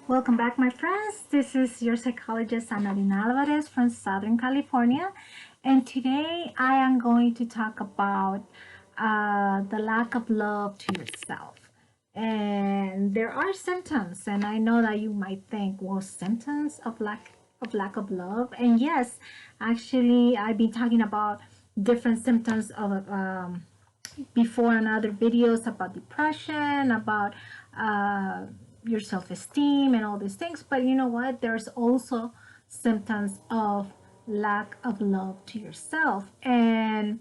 Welcome back, my friends. This is your psychologist, Anadina Alvarez from Southern California. And today I am going to talk about the lack of love to yourself. And there are symptoms, and I know that you might think, well, symptoms of lack of love. And yes, actually, I've been talking about different symptoms of before in other videos about depression, about your self-esteem and all these things. But you know what? There's also symptoms of lack of love to yourself. And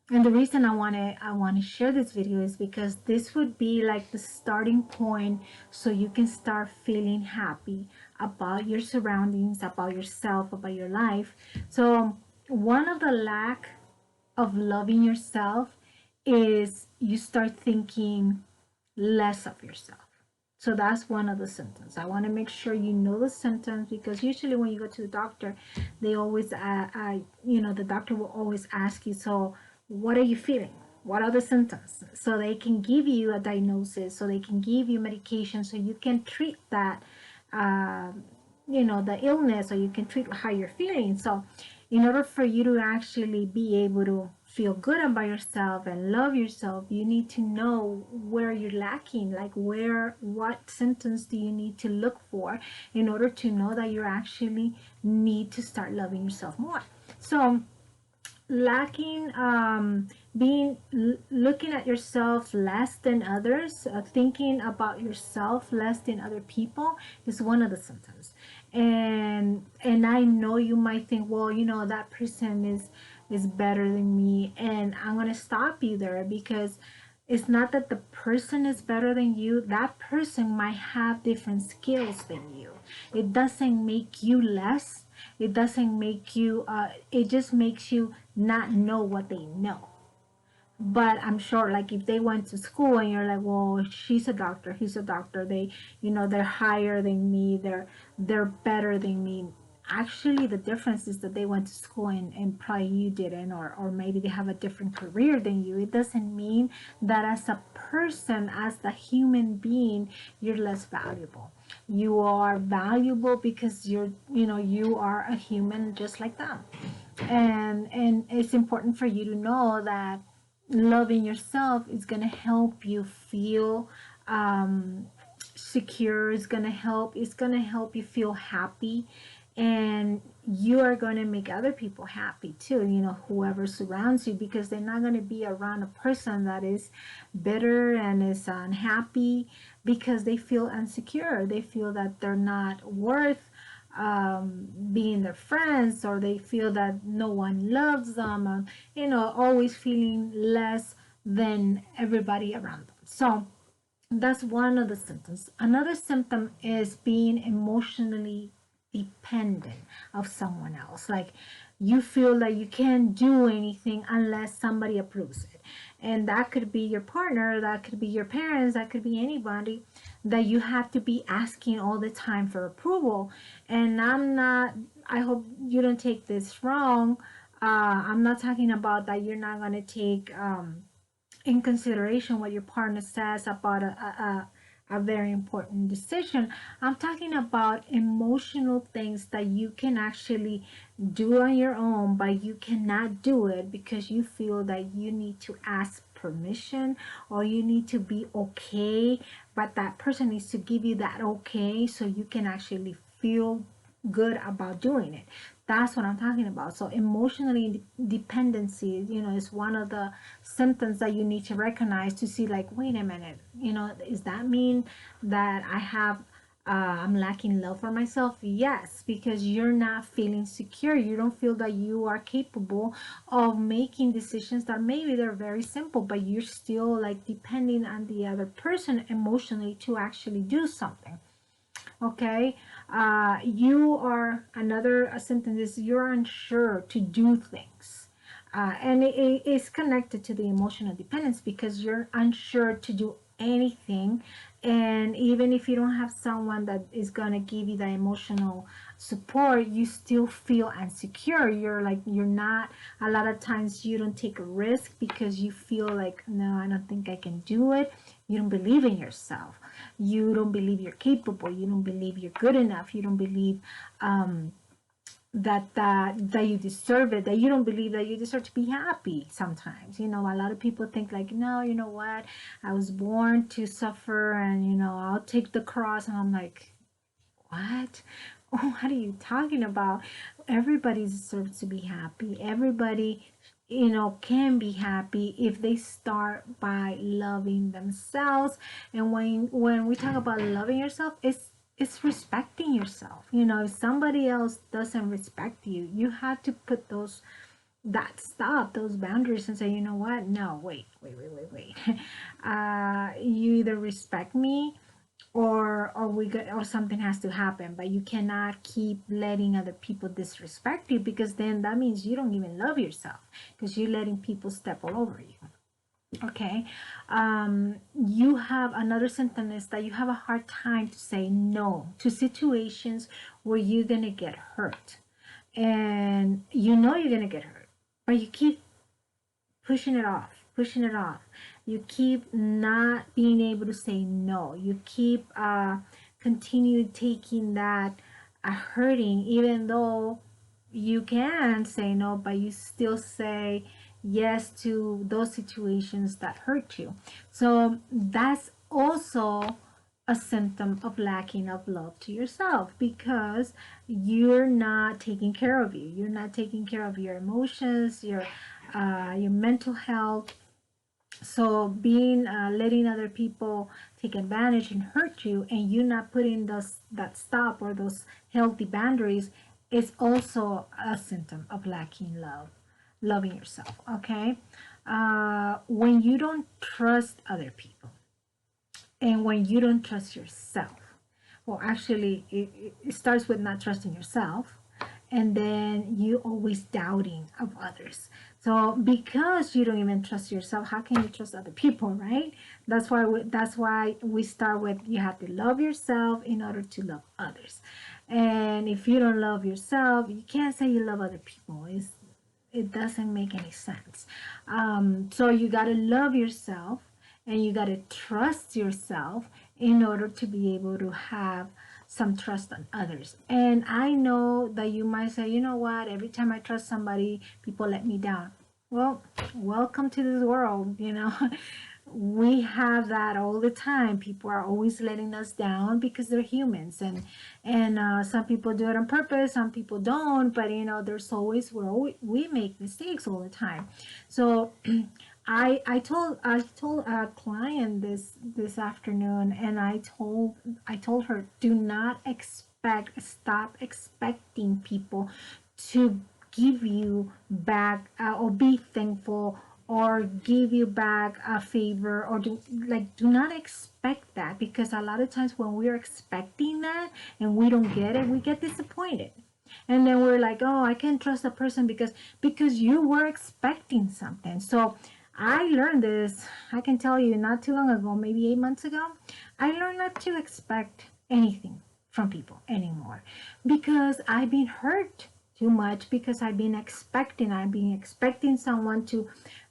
the reason I want to share this video is because this would be like the starting point so you can start feeling happy about your surroundings, about yourself, about your life. So one of the lack of loving yourself is you start thinking less of yourself. So that's one of the symptoms. I want to make sure you know the symptoms, because usually when you go to the doctor, they always, the doctor will always ask you, so what are you feeling? What are the symptoms? So they can give you a diagnosis, so they can give you medication, so you can treat that, the illness, or you can treat how you're feeling. So in order for you to actually be able to feel good about yourself and love yourself, you need to know where you're lacking, like what symptoms do you need to look for in order to know that you actually need to start loving yourself more. So lacking, looking at yourself less than others, thinking about yourself less than other people is one of the symptoms. And I know you might think, well, that person is better than me, and I'm going to stop you there, because it's not that the person is better than you. That person might have different skills than you. It doesn't make you less. It doesn't make you, it just makes you not know what they know. But I'm sure, like, if they went to school and you're like, well, she's a doctor, he's a doctor, they're higher than me, they're better than me. Actually, the difference is that they went to school and probably you didn't, or maybe they have a different career than you. It doesn't mean that as a person, as the human being, you're less valuable. You are valuable because you are a human just like them. And it's important for you to know that loving yourself is going to help you feel secure. It's going to help you feel happy, and you are going to make other people happy too, whoever surrounds you, because they're not going to be around a person that is bitter and is unhappy, because they feel insecure. They feel that they're not worth being their friends, or they feel that no one loves them, always feeling less than everybody around them. So that's one of the symptoms. Another symptom is being emotionally dependent of someone else. Like, you feel like you can't do anything unless somebody approves it. And that could be your partner, that could be your parents, that could be anybody, that you have to be asking all the time for approval. And I hope you don't take this wrong. I'm not talking about that you're not going to take in consideration what your partner says about a very important decision. I'm talking about emotional things that you can actually do on your own, but you cannot do it because you feel that you need to ask permission, or you need to be okay, but that person needs to give you that okay so you can actually feel good about doing it. That's what I'm talking about. So emotionally dependency, is one of the symptoms that you need to recognize to see, like, wait a minute, does that mean that I'm lacking love for myself? Yes, because you're not feeling secure. You don't feel that you are capable of making decisions that maybe they're very simple, but you're still like depending on the other person emotionally to actually do something. Okay, you are another symptom is you're unsure to do things, and it is connected to the emotional dependence, because you're unsure to do anything. And even if you don't have someone that is going to give you the emotional support, you still feel insecure. You're not, a lot of times you don't take a risk because you feel like, no, I don't think I can do it. You don't believe in yourself. You don't believe you're capable. You don't believe you're good enough. You don't believe that you deserve it, that you don't believe that you deserve to be happy. Sometimes, you know, a lot of people think like, no, you know what, I was born to suffer, and you know, I'll take the cross. And I'm like, what? What are you talking about? Everybody deserves to be happy. Everybody, you know, can be happy if they start by loving themselves. And when we talk about loving yourself, it's respecting yourself. You know, if somebody else doesn't respect you, you have to put those boundaries and say, you know what, no, wait. You either respect me, or something has to happen. But you cannot keep letting other people disrespect you, because then that means you don't even love yourself, because you're letting people step all over you. Okay. You have another symptom is that you have a hard time to say no to situations where you're gonna get hurt, and you know you're gonna get hurt, but you keep pushing it off. You keep not being able to say no. You keep continue taking that hurting, even though you can say no, but you still say yes to those situations that hurt you. So that's also a symptom of lacking of love to yourself, because you're not taking care of you. You're not taking care of your emotions, your mental health. So being letting other people take advantage and hurt you, and you not putting that stop or those healthy boundaries, is also a symptom of lacking loving yourself. Okay. When you don't trust other people, and when you don't trust yourself, well, actually, it starts with not trusting yourself, and then you always doubting of others. So because you don't even trust yourself, how can you trust other people, right? That's why we start with, you have to love yourself in order to love others. And if you don't love yourself, you can't say you love other people. It doesn't make any sense. So you got to love yourself, and you got to trust yourself in order to be able to have some trust on others. And I know that you might say, you know what, every time I trust somebody, people let me down. Well, welcome to this world, you know. We have that all the time. People are always letting us down because they're humans, and some people do it on purpose, some people don't. But you know, we make mistakes all the time. So I told a client this afternoon, and I told her, do not stop expecting people to give you back, or be thankful, or give you back a favor, or do not expect that, because a lot of times when we're expecting that and we don't get it, we get disappointed. And then we're like, oh, I can't trust a person because you were expecting something. So I learned this, I can tell you, not too long ago, maybe 8 months ago. I learned not to expect anything from people anymore, because I've been hurt too much, because I've been expecting someone to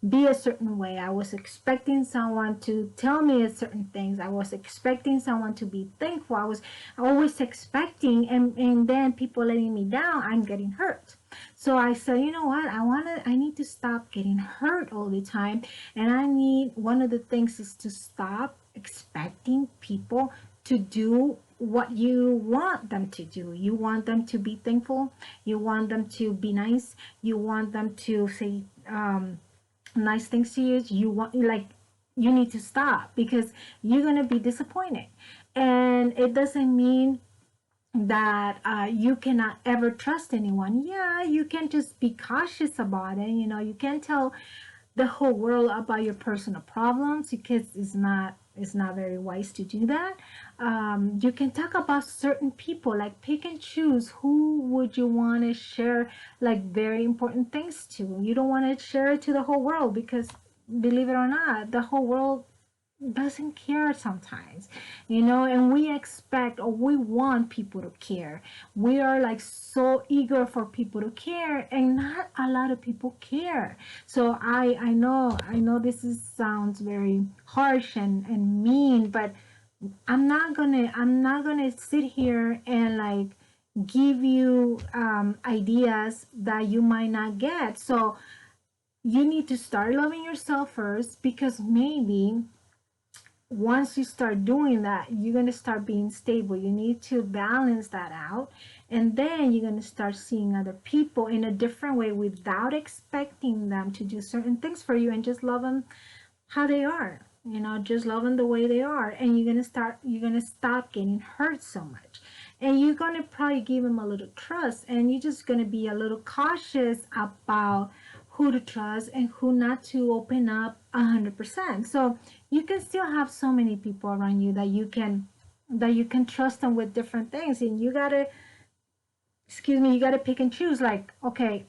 be a certain way. I was expecting someone to tell me a certain things. I was expecting someone to be thankful. I was always expecting, and then people letting me down, I'm getting hurt. So I said, you know what, I need to stop getting hurt all the time. And one of the things is to stop expecting people to do what you want them to do. You want them to be thankful. You want them to be nice. You want them to say nice things to you. You need to stop, because you're going to be disappointed. And it doesn't mean that you cannot ever trust anyone. Yeah, you can just be cautious about it. You know, you can't tell the whole world about your personal problems, because it's not very wise to do that. You can talk about certain people, like pick and choose who would you want to share like very important things to. You don't want to share it to the whole world, because believe it or not, the whole world doesn't care sometimes, you know, and we expect or we want people to care. We are like so eager for people to care, and not a lot of people care. So I know this sounds very harsh and mean, but I'm not gonna sit here and like give you ideas that you might not get. So you need to start loving yourself first, because maybe once you start doing that, you're going to start being stable. You need to balance that out. And then you're going to start seeing other people in a different way without expecting them to do certain things for you, and just love them how they are. You know, just love them the way they are. And you're going to stop getting hurt so much. And you're going to probably give them a little trust. And you're just going to be a little cautious about who to trust and who not to open up 100%. So you can still have so many people around you that you can trust them with different things, and you gotta pick and choose. Like, okay,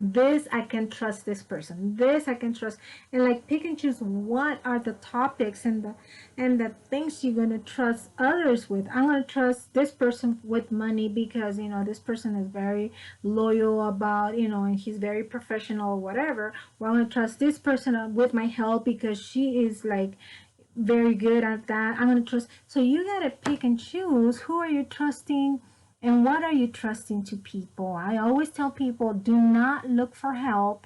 this I can trust, this person, this I can trust, and like pick and choose what are the topics and the things you're gonna trust others with. I'm gonna trust this person with money because this person is very loyal about, and he's very professional or whatever. Or I'm gonna trust this person with my health because she is like very good at that. I'm gonna trust. So you gotta pick and choose who are you trusting and what are you trusting to people. I always tell people, do not look for help.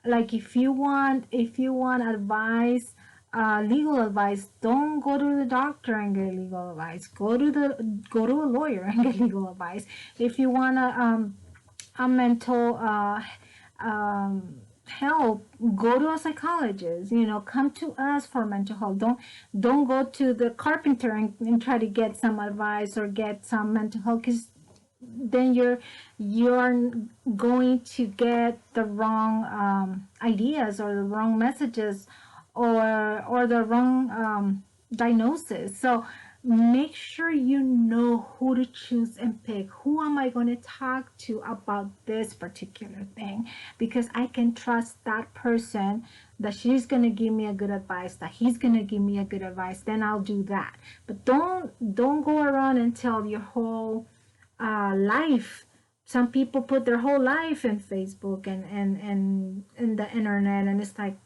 Like if you want advice, legal advice, don't go to the doctor and get legal advice. Go to a lawyer and get legal advice. If you want a mental help, go to a psychologist. Come to us for mental health. Don't go to the carpenter and try to get some advice or get some mental health, because then you're going to get the wrong ideas or the wrong messages, or the wrong diagnosis. So make sure you know who to choose and pick. Who am I going to talk to about this particular thing? Because I can trust that person, that she's going to give me a good advice, that he's going to give me a good advice. Then I'll do that. But don't go around and tell your whole life. Some people put their whole life in Facebook and the internet, and it's like,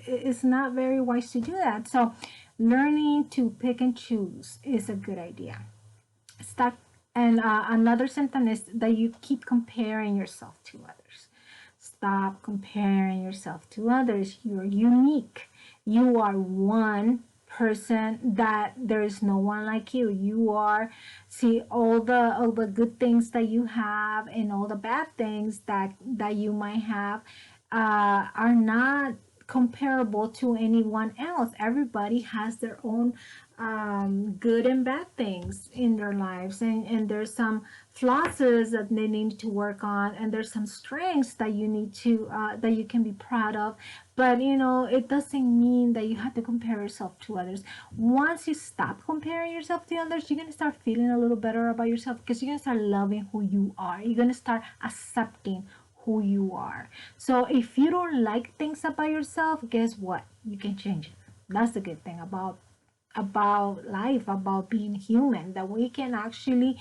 it's not very wise to do that. So learning to pick and choose is a good idea. Stop. And another symptom is that you keep comparing yourself to others. Stop comparing yourself to others. You're unique. You are one person, that there is no one like you. You are, see, all the good things that you have and all the bad things that you might have are not comparable to anyone else. Everybody has their own good and bad things in their lives, and there's some flaws that they need to work on, and there's some strengths that you need to that you can be proud of. But it doesn't mean that you have to compare yourself to others. Once you stop comparing yourself to others, you're going to start feeling a little better about yourself, because you're going to start loving who you are. You're going to start accepting who you are. So if you don't like things about yourself, guess what? You can change it. That's the good thing about life, about being human, that we can actually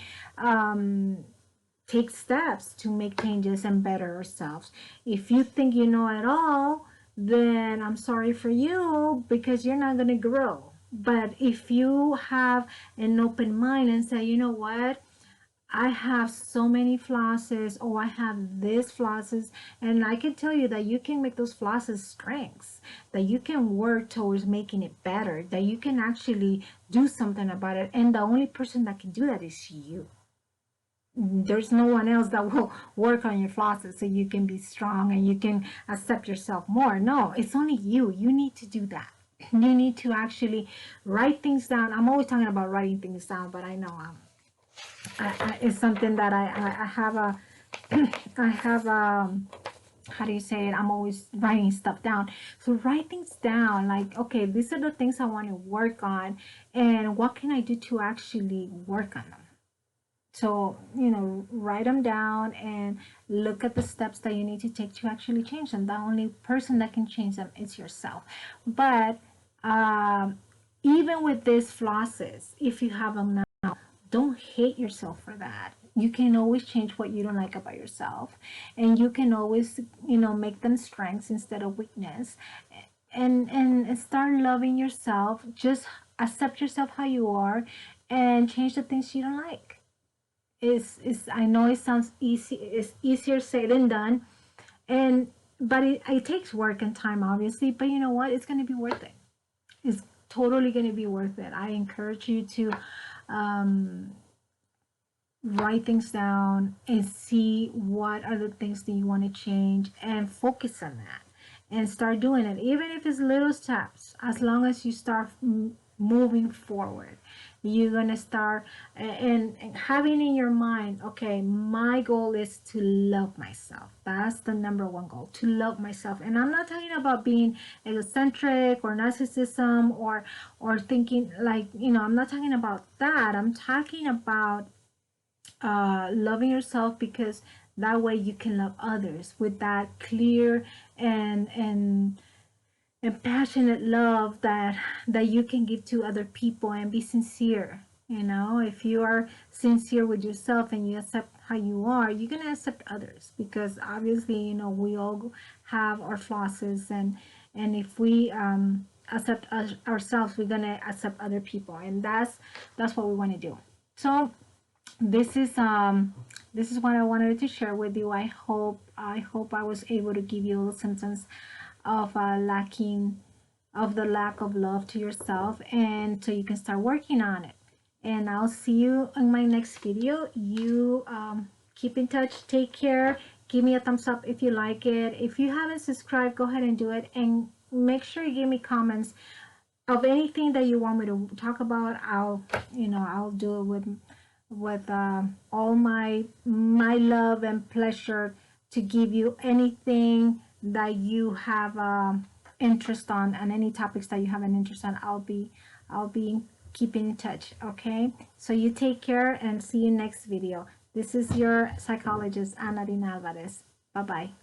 take steps to make changes and better ourselves. If you think you know it all, then I'm sorry for you, because you're not going to grow. But if you have an open mind and say, you know what, I have so many flosses, or I have this flosses, and I can tell you that you can make those flosses strengths, that you can work towards making it better, that you can actually do something about it, and the only person that can do that is you. There's no one else that will work on your flosses so you can be strong and you can accept yourself more. No, it's only you. You need to do that. You need to actually write things down. I'm always talking about writing things down, but I know it's something that I have a I have how do you say it? I'm always writing stuff down. So write things down, like, okay, these are the things I want to work on, and what can I do to actually work on them? So, write them down and look at the steps that you need to take to actually change them. The only person that can change them is yourself. But um, even with these flosses, if you have them now, don't hate yourself for that. You can always change what you don't like about yourself, and you can always, make them strengths instead of weakness, and start loving yourself. Just accept yourself how you are, and change the things you don't like. Is I know it sounds easy. It's easier said than done, and but it takes work and time, obviously. But you know what? It's gonna be worth it. It's totally gonna be worth it. I encourage you to um, write things down and see what are the things that you want to change and focus on that and start doing it, even if it's little steps. As long as you start moving forward, you're gonna start and having in your mind, okay, my goal is to love myself. That's the number one goal, to love myself. And I'm not talking about being egocentric or narcissism or thinking like, I'm not talking about that. I'm talking about loving yourself, because that way you can love others with that clear and passionate love that you can give to other people, and be sincere. If you are sincere with yourself and you accept how you are, you're gonna accept others, because obviously, we all have our flaws, and if we accept ourselves, we're gonna accept other people, and that's what we want to do. So this is what I wanted to share with you. I hope I was able to give you a little sentence of the lack of love to yourself, and so you can start working on it. And I'll see you in my next video. You keep in touch. Take care. Give me a thumbs up if you like it. If you haven't subscribed, go ahead and do it, and make sure you give me comments of anything that you want me to talk about. I'll do it with all my love and pleasure to give you anything that you have interest on, and any topics that you have an interest on. I'll be keeping in touch. Okay, so you take care and see you next video. This is your psychologist, Ana Dina Alvarez. Bye bye.